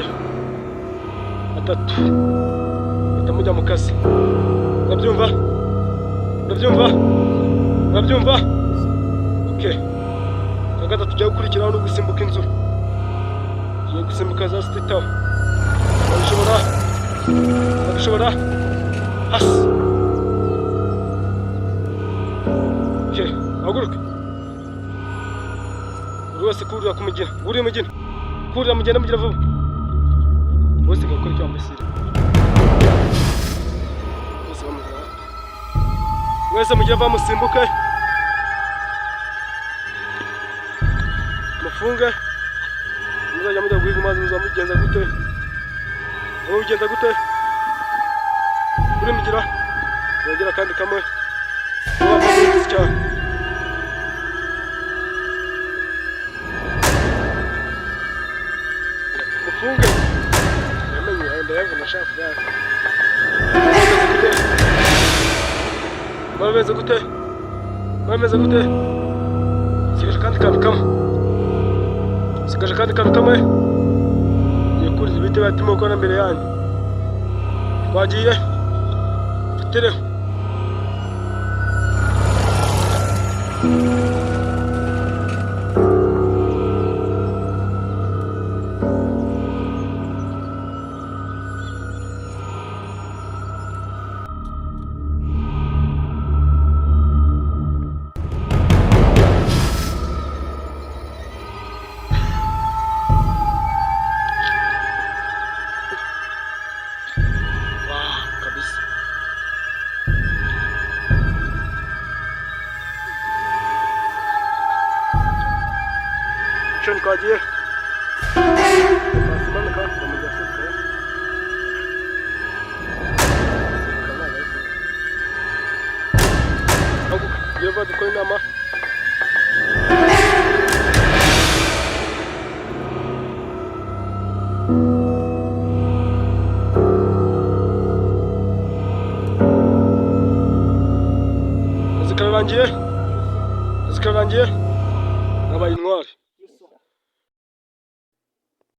ayo 3 ahita mujya mu kazi. Urabyumva? Okay. Gatatu tujya gukurikiraho no gusimbuka inzu. Tugiye gusimbuka za City Tower. Urabishobora? Hasi. Okay, haguruka. Buri wese kurira ku mugina. Kurira mugenda mugira vuba. Bose gakora icyo ambesira. Bose bamugana. Mwese mugira bamusimbuke. Mufunge. Muzajya mujya guhiga amazi muzamugenza gute? Mugenza gute? Kuri mugira. Yongera kandi kamwe. Cyane. Mufunge. Yamenye ndayabona shafu yako. Mabeze gute? Sigaje kandi kamwe. Yekuriza ibiti batimo gukora mbere yanyu. Twagiye. Fitereho. Twagiye. Manuka bamujya Afrika. Yeva dukora inama. Zikarangiye. Nabaye intwari.